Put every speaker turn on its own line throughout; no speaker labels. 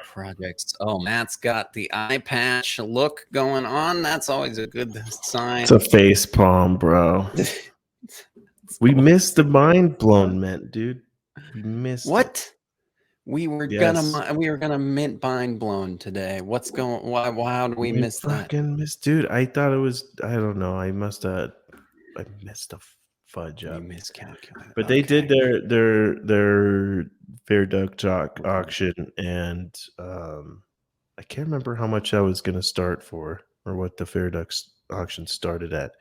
projects. Oh, Matt's got the eye patch look going on. That's always a good sign.
It's a face palm, bro. We missed the mind blown mint, dude. We missed
what?
it.
We were
Yes.
gonna mint Mind Blown today. What's going? Why? How did we miss that?
Fucking missed, dude. I thought it was. I don't know. I missed a fudge
We
up.
miscalculated.
But they did their fair duck auction, and I can't remember how much I was gonna start for, or what the fair ducks auction started at.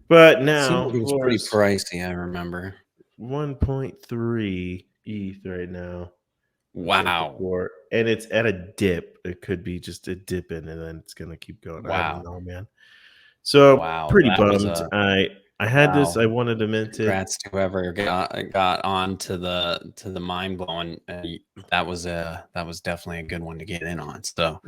But now
it was pretty pricey. I remember
1.3 ETH right now.
Wow.
And it's at a dip. It could be just a dip in, and then it's gonna keep going.
Wow.
I don't know, man. So pretty bummed. I had this. I wanted to mint it.
Congrats to whoever got on to the Mind Blown. That was definitely a good one to get in on. So,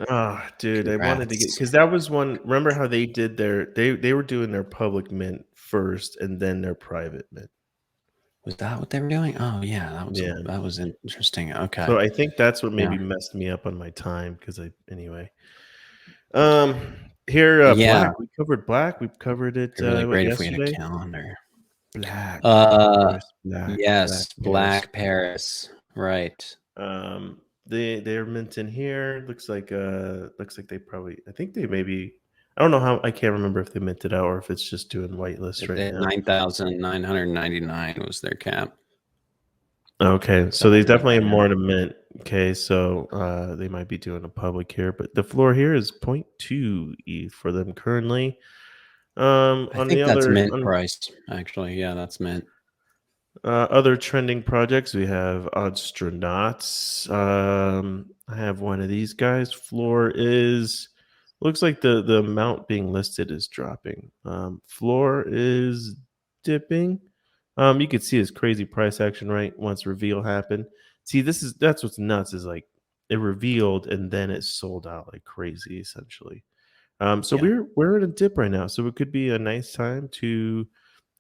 dude, congrats. I wanted to get, because that was one. Remember how they did they were doing their public mint first, and then their private mint.
Was that what they were doing? Oh yeah, that was interesting. Okay.
So I think that's what maybe messed me up on my time, because anyway. Here, Black. We covered Black. We've covered it.
Really great
yesterday?
If we had a calendar.
Black.
Yes, Black Paris. Right.
They're minting here. Looks like they probably. I think they maybe. I don't know how. I can't remember if they minted out or if it's just doing whitelist right now.
9,999 was their cap.
Okay, so they definitely have more to mint. Okay, so they might be doing a public here, but the floor here is 0.2 ETH for them currently.
I think that's mint price, actually. Yeah, that's mint.
Other trending projects, we have Oddstronauts. I have one of these guys. Floor looks like the amount being listed is dropping. Floor is dipping. You could see his crazy price action right once reveal happened. See, that's what's nuts, is like it revealed and then it sold out like crazy, essentially. So we're in a dip right now, so it could be a nice time to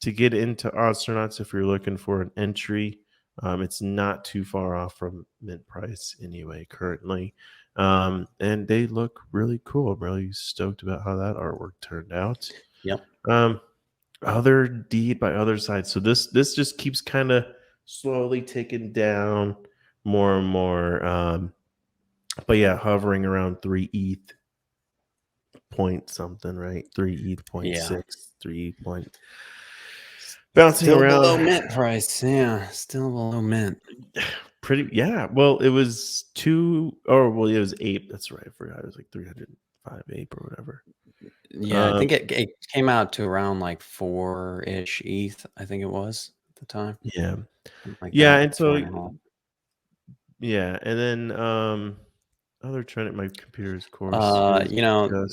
get into Oddstronauts if you're looking for an entry. It's not too far off from mint price anyway currently, and they look really cool. I'm really stoked about how that artwork turned out.
Yep.
Other deed by other side. So this just keeps kind of slowly ticking down more and more. But yeah, hovering around 3 ETH point something, right? 3 ETH point 6, 3 ETH point. Bouncing
still
around.
Below mint price. Yeah, still below mint.
Pretty, yeah. Well, it was 2, or well, it was ape. That's right. I forgot. It was like 305 ape or whatever.
Yeah, I think it came out to around like 4-ish ETH, I think it was at the time.
Yeah.
Like
yeah,
that,
and so yeah, and then other trend at my computer, of course.
You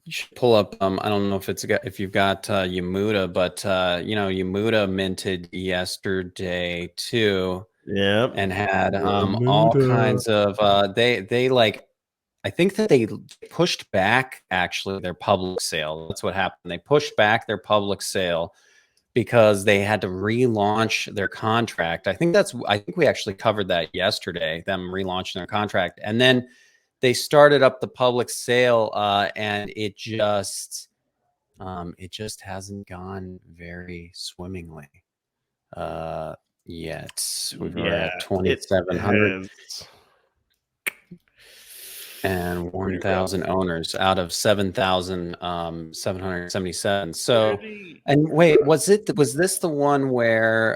should pull up. I don't know if you've got Yamuda, but Yamuda minted yesterday too.
Yeah,
and had all kinds of. They like. I think that they pushed back actually their public sale. That's what happened. They pushed back their public sale because they had to relaunch their contract. I think we actually covered that yesterday, them relaunching their contract. And then they started up the public sale and it just hasn't gone very swimmingly yet. We're at 2,700 and 1,000 owners out of 7,777. So, and wait, was this the one where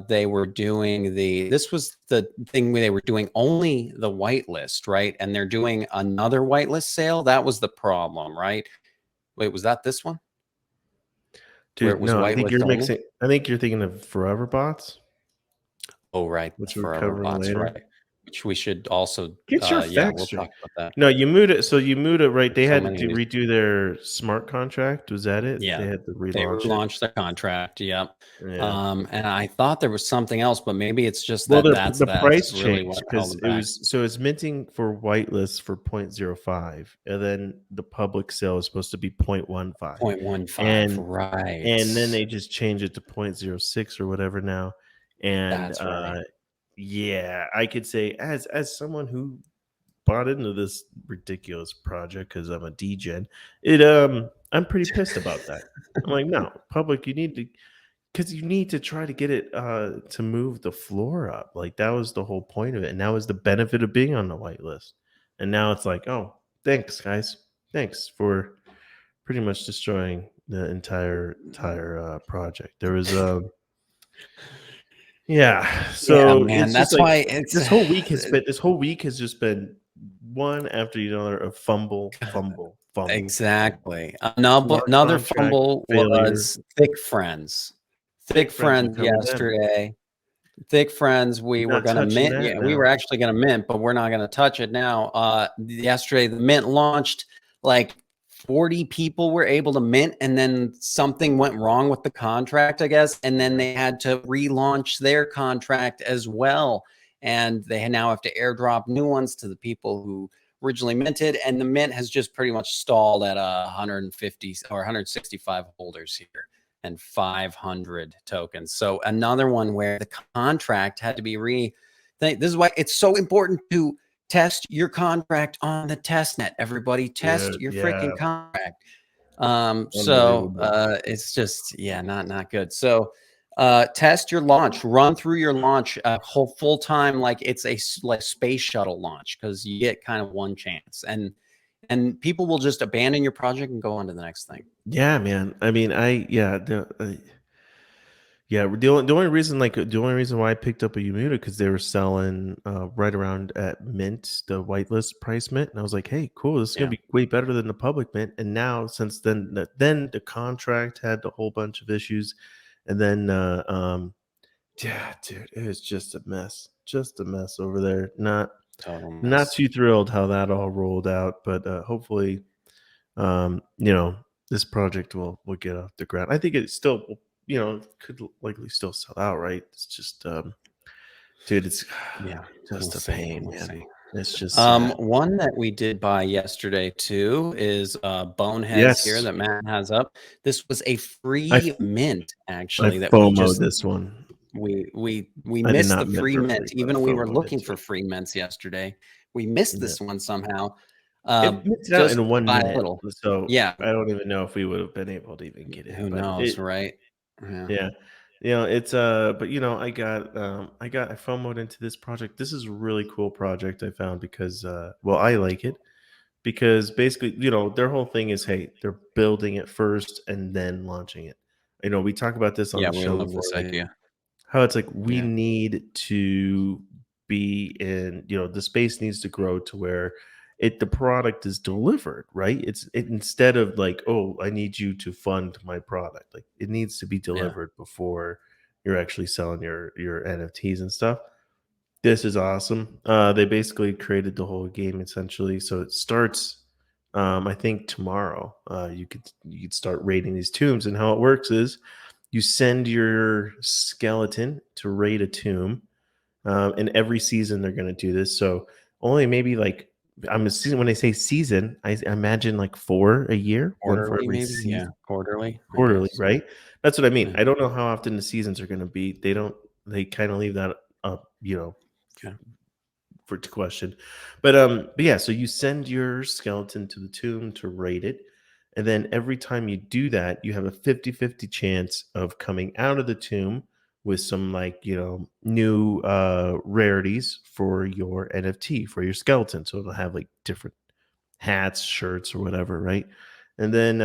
they were doing this was the thing where they were doing only the whitelist, right? And they're doing another whitelist sale. That was the problem, right? Wait, was that this one?
Dude, no, I think you're mixing. I think you're thinking of Forever Bots.
Oh, right.
Which we're covering later.
Right. Which we should also
get your facts
we'll talk about that.
No, Yamuda. So Yamuda, right? They had to redo their smart contract. Was that it?
Yeah,
they had to relaunch.
They relaunched their contract. Yep. Yeah. And I thought there was something else, but maybe it's just that
the price really changed because it's minting for whitelist for 0.05, and then the public sale is supposed to be 0.15.
0.15, right?
And then they just changed it to 0.06 or whatever now. And
that's right.
Yeah, I could say as someone who bought into this ridiculous project because I'm a degen, I'm pretty pissed about that. I'm like, no, public, you need to because you need to try to get it to move the floor up. Like that was the whole point of it. And that was the benefit of being on the whitelist. And now it's like, oh, thanks, guys. Thanks for pretty much destroying the entire project. There was yeah,
Yeah,
so
man.
it's just
That's
like
why it's
this whole week has just been one after another of fumble, fumble, fumble, fumble.
exactly.
Smart
Another
contract
fumble
failure.
was Thick Friends.
Thick
Thick
friends will
Friends
cover them.
yesterday. Thick Friends, we were
Not
gonna
touching
mint.
that
Yeah, we were
now.
actually gonna mint, but we're not gonna touch it now. Yesterday the mint launched. Like 40 people were able to mint, and then something went wrong with the contract, I guess, and then they had to relaunch their contract as well. And they now have to airdrop new ones to the people who originally minted, and the mint has just pretty much stalled at 150 or 165 holders here and 500 tokens. So another one where the contract had to be this is why it's so important to test your contract on the test net. Everybody test
Dude,
your
yeah,
freaking contract.
unbelievable.
It's just, yeah, not good. So test your launch, run through your launch whole full time like it's a like space shuttle launch, because you get kind of one chance, and people will just abandon your project and go on to the next thing.
Yeah, man. I mean, yeah, the only reason the only reason why I picked up a Umuda because they were selling right around at mint, the whitelist price mint, and I was like, hey, cool, this is gonna
Yeah,
be way better than the public mint. And now since then the contract had a whole bunch of issues, and then yeah, dude, it was just a mess over there.
total
Not
mess.
too thrilled how that all rolled out, but hopefully you know, this project will get off the ground. I think it still, could likely still sell out, right? It's just, dude, it's
Yeah, we'll
just a
see.
pain,
We'll
man.
see.
It's just sad.
One that we did buy yesterday too is Boneheads here
Yes,
that Matt has up. This was a
I
free mint
I
actually that we
FOMO'd
just
this one.
we
I did
missed the
not mint
free
for free,
mint.
but I
Even though we were
FOMO'd
looking
into
for
it.
free mints yesterday, we missed
Yeah.
this one somehow.
It minted out
Just
in 1
by a
minute,
little.
so
Yeah,
I don't even know if we would have been able to even get it,
who
but
knows, right? Yeah.
yeah. It's but I FOMO'd into this project. This is a really cool project I found because well, I like it because basically, their whole thing is hey, they're building it first and then launching it. We talk about this on
Yeah,
the
we
show
love
before,
this
like
idea.
how it's like we
Yeah.
need to be in, the space needs to grow to where the product is delivered, right? Instead of like, oh, I need you to fund my product. Like it needs to be
Yeah.
delivered before you're actually selling your NFTs and stuff. This is awesome. They basically created the whole game essentially. So it starts I think tomorrow. You could start raiding these tombs, and how it works is you send your skeleton to raid a tomb, and every season they're going to do this. So only maybe like I'm assuming when they say season, I imagine like 4 a year, one for
Quarterly,
every
maybe. Yeah,
season,
quarterly, I
quarterly,
guess. Yeah.
right? That's what I mean.
Yeah.
I don't know how often the seasons are going to be. They kind of leave that up,
Okay.
for to question. But yeah, so you send your skeleton to the tomb to raid it. And then every time you do that, you have a 50-50 chance of coming out of the tomb with some new rarities for your NFT, for your skeleton. So it'll have like different hats, shirts, or whatever, right? And then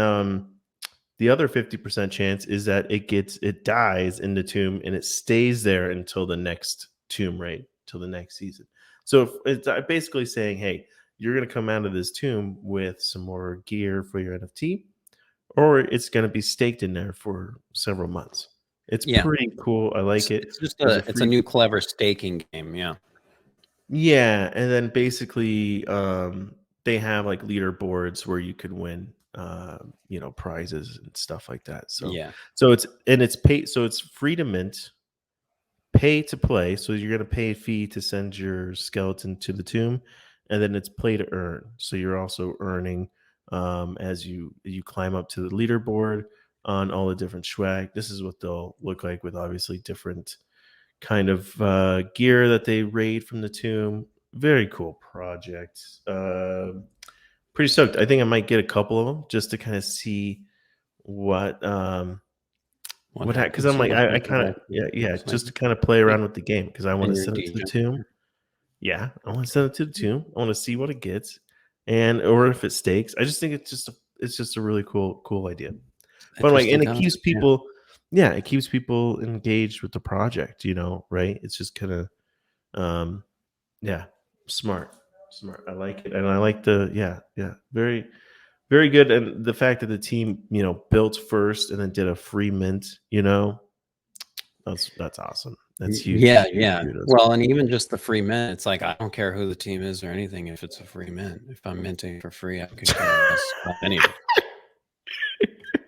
the other 50% chance is that it dies in the tomb and it stays there until the next tomb raid, till the next season. So if it's basically saying, hey, you're going to come out of this tomb with some more gear for your NFT, or it's going to be staked in there for several months. It's
Yeah.
pretty cool. I like it.
It's just
There's a
it's a
free
new clever staking game. Yeah.
Yeah, and then basically, they have like leaderboards where you could win, prizes and stuff like that. So,
Yeah.
it's paid. So it's free to mint, pay to play. So you're gonna pay a fee to send your skeleton to the tomb, and then it's play to earn. So you're also earning as you climb up to the leaderboard on all the different swag. This is what they'll look like with obviously different kind of gear that they raid from the tomb. Very cool project. Pretty stoked. I think I might get a couple of them just to kind of see what because I'm like I kind of just to kind of play around with the game because I want to send it to the tomb. Yeah, I want to send it to the tomb. I want to see what it gets, or if it stakes. I just think it's just a really cool idea. But like, and it keeps people, it keeps people engaged with the project. Right? It's just kind of, smart. I like it, and I like very, very good. And the fact that the team, built first and then did a free mint, that's awesome. That's huge.
Yeah,
huge
yeah.
kudos.
Well, and even just the free mint, it's like I don't care who the team is or anything. If it's a free mint, if I'm minting for free, I could care less about any of it.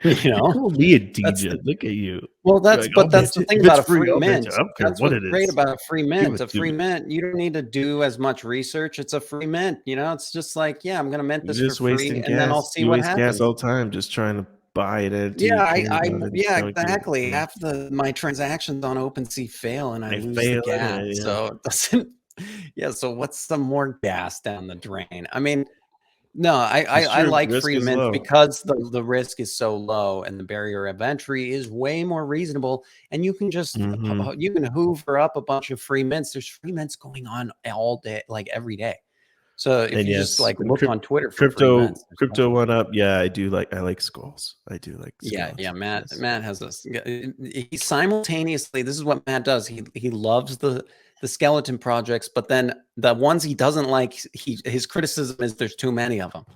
You call me a DJ. Look at you.
Well, that's the thing about a free mint.
I don't care
That's
what
what's
it is.
great about a free mint. A free mint, you don't need to do as much research. It's a free mint. It's just like, yeah, I'm gonna mint this for free, and then I'll see what happens.
Gas all the time, just trying to buy it.
Yeah, exactly. Half my transactions on OpenSea fail, and I lose the gas. So it doesn't. Yeah. So what's the more gas down the drain? I mean. No, I like free mint because the risk is so low and the barrier of entry is way more reasonable. And you can just you can hoover up a bunch of free mints. There's free mints going on all day, like every day. So if you just like look on Twitter for free mints,
crypto went up. Yeah, I like skulls. I do like skulls.
Yeah. Matt has this. He simultaneously. This is what Matt does. He loves the skeleton projects, but then the ones he doesn't like, his criticism is there's too many of them.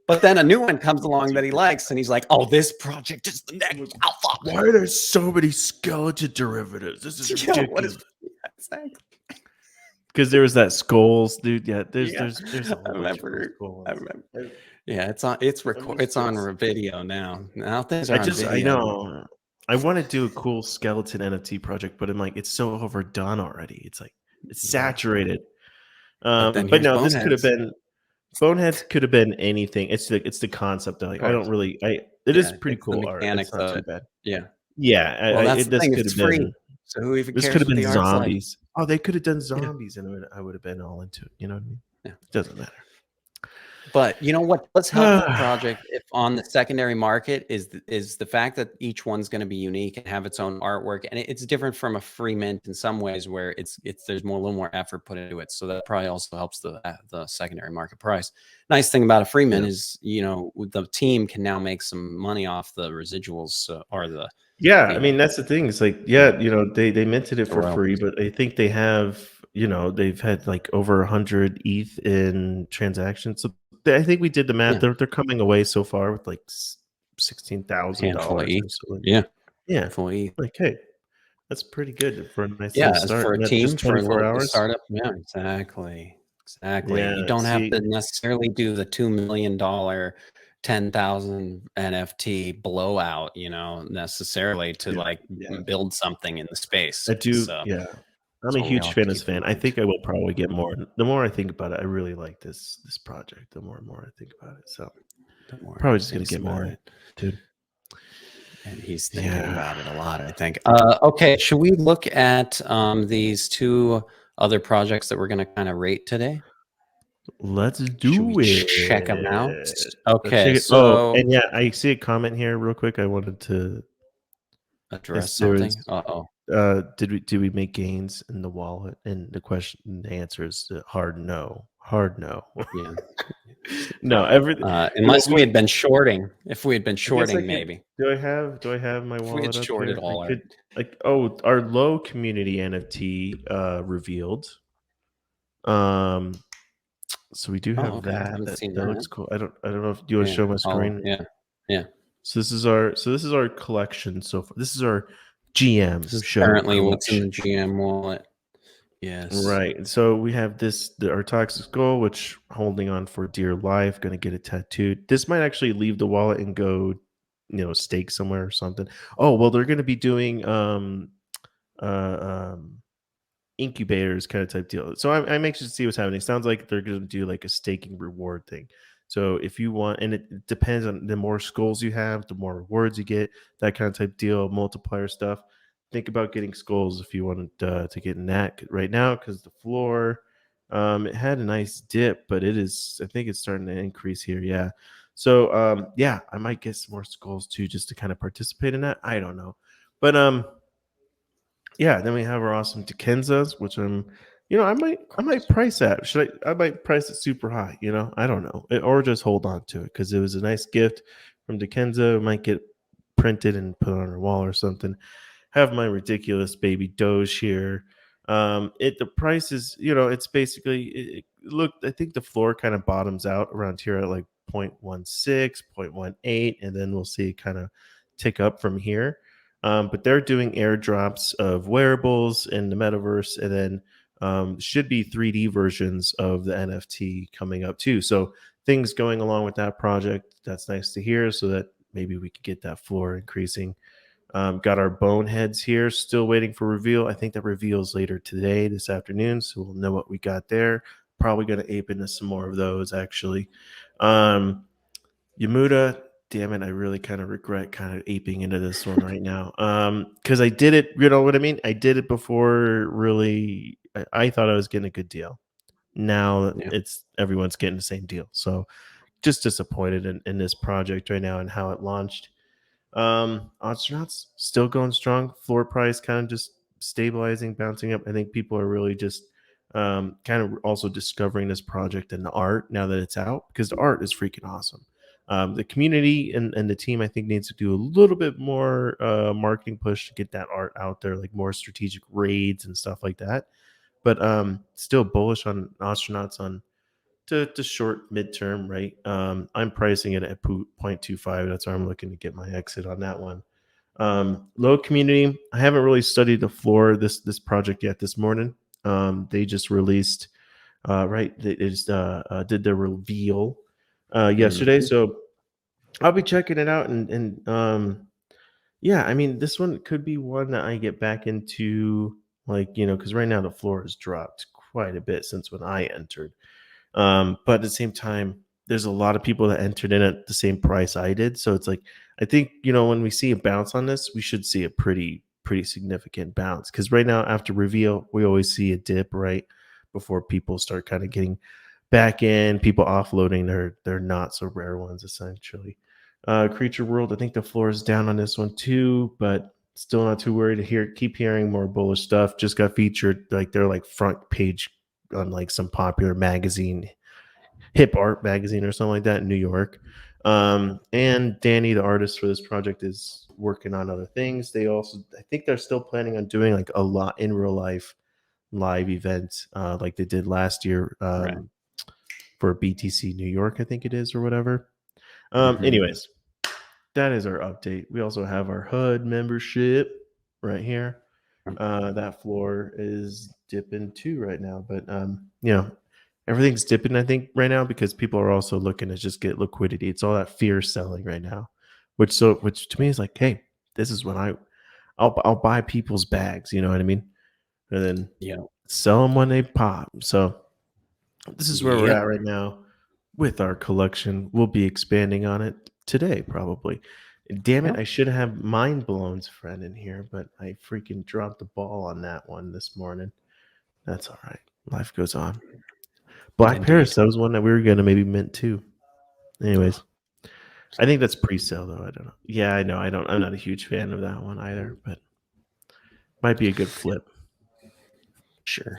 But then a new one comes along that he likes, and he's like, "Oh, this project is the next alpha."
Why are there so many skeleton derivatives? This is ridiculous.
Exactly.
Because there was that skulls, dude. Yeah, there's a
I remember. Yeah, it's on video now. Now things are on video.
I know. I want to do a cool skeleton NFT project, but I'm like, it's so overdone already. It's like it's saturated. But no, this could have been Boneheads could have been anything. It's the concept. Like I don't really. It is pretty cool art. It's not too bad.
Yeah.
Yeah.
Well, that's the thing. It's free. So who even cares?
This could have been zombies. Oh, they could have done zombies, and I would have been all into it. You know what I mean? Yeah. It doesn't matter.
But you know what? Let's help the project if on the secondary market is the fact that each one's going to be unique and have its own artwork, and it's different from a free mint in some ways where there's a little more effort put into it. So that probably also helps the secondary market price. Nice thing about a free mint is the team can now make some money off the residuals or the.
Yeah, I mean that's the thing. It's like they minted it for free, but I think they have they've had like over 100 ETH in transactions. So I think we did the math. They're coming away so far with like $16,000. Yeah,
full ETH.
Like, hey, that's pretty good for a nice
start. For a team, for a little startup. Yeah, exactly. Yeah, you don't have to necessarily do the $2 million 10,000 NFT blowout, necessarily to build something in the space.
I do. I'm a huge fitness fan. I think I will probably get more. The more I think about it, I really like this project. The more and more I think about it, so probably just gonna get more of it, dude.
And he's thinking about it a lot, I think. Okay, should we look at these two other projects that we're going to kind of rate today?
Let's do it.
Check them out. Okay. So,
and I see a comment here real quick. I wanted to
address something.
Did we make gains in the wallet? And the answer is hard no.
Yeah.
No, everything.
Unless we had been shorting. If we had been shorting, maybe.
Do I have my wallet?
We had shorted all
our low community NFT revealed. So we do have that. That looks cool. I don't know if you want to show my screen.
Yeah.
So this is our collection so far. This is our GM show.
Apparently, what's in the GM wallet? Yes.
Right. So we have our toxic skull, which holding on for dear life, going to get it tattooed. This might actually leave the wallet and go, stake somewhere or something. Oh, well, they're going to be doing incubators kind of type deal. So I'm anxious to see what's happening. Sounds like they're going to do like a staking reward thing. So if you want, and it depends on the more skulls you have, the more rewards you get, that kind of type deal, multiplier stuff. think about getting skulls if you wanted to get in that right now, because the floor, it had a nice dip, but I think it's starting to increase here. Yeah. So yeah, I might get some more skulls too, just to kind of participate in that. I don't know. But yeah, then we have our awesome Dikenzas, which I might price at. I might price it super high, I don't know. Or just hold on to it because it was a nice gift from Dikenza. Might get printed and put on our wall or something. Have my ridiculous baby Doge here. The price is, it's basically look, I think the floor kind of bottoms out around here at like 0.16, 0.18, and then we'll see it kind of tick up from here. But they're doing airdrops of wearables in the metaverse, and then should be 3D versions of the NFT coming up too. So things going along with that project. That's nice to hear. So that maybe we could get that floor increasing. Got our boneheads here, still waiting for reveal. I think that reveals later today, this afternoon, so we'll know what we got there. Probably going to ape into some more of those actually. Yamuda, damn it, I really kind of regret kind of aping into this one right now. Because I did it, you know what I mean? I did it before really. I thought I was getting a good deal. Now
Yeah.
it's everyone's getting the same deal. So just disappointed in this project right now and how it launched. Astronauts still going strong. Floor price kind of just stabilizing, bouncing up. I think people are really just kind of also discovering this project and the art now that it's out, because the art is freaking awesome. The community and the team, I think, needs to do a little bit more marketing push to get that art out there, like more strategic raids and stuff like that. But still bullish on astronauts on to short midterm, right? I'm pricing it at 0.25. That's where I'm looking to get my exit on that one. Low community. I haven't really studied the floor this project yet this morning. They just released right. They just did their reveal yesterday,
Mhm.
so I'll be checking it out. And yeah, I mean, this one could be one that I get back into, like, because right now the floor has dropped quite a bit since when I entered. But at the same time, there's a lot of people that entered in at the same price I did. So it's like, I think, when we see a bounce on this, we should see a pretty significant bounce. Because right now, after reveal, we always see a dip right before people start kind of getting back in, people offloading their not so rare ones, essentially. Creature World, I think the floor is down on this one too, but still not too worried to keep hearing more bullish stuff. Just got featured, like they're like front page on like some popular magazine, hip art magazine or something like that in New York. And Danny, the artist for this project, is working on other things. I think they're still planning on doing like a lot in real life live event, like they did last year,
Right.
for BTC New York, I think it is, or whatever.
Mhm.
Anyways, that is our update. We also have our HUD membership right here. That floor is dipping too right now, but everything's dipping, I think, right now, because people are also looking to just get liquidity. It's all that fear selling right now, which to me is like, hey, this is when I'll buy people's bags, you know what I mean, and then
Yeah.
sell them when they pop. So this is where we're
Yep.
at right now with our collection. We'll be expanding on it today, probably. Damn it,
Yep.
I should have Mind Blown's friend in here, but I freaking dropped the ball on that one this morning. That's all right. Life goes on. Black Paris,
Indeed.
that was one that we were going to maybe mint too. Anyways, I think that's pre-sale though. I don't know. Yeah, I know. I'm not a huge fan of that one either, but might be a good flip.
Sure.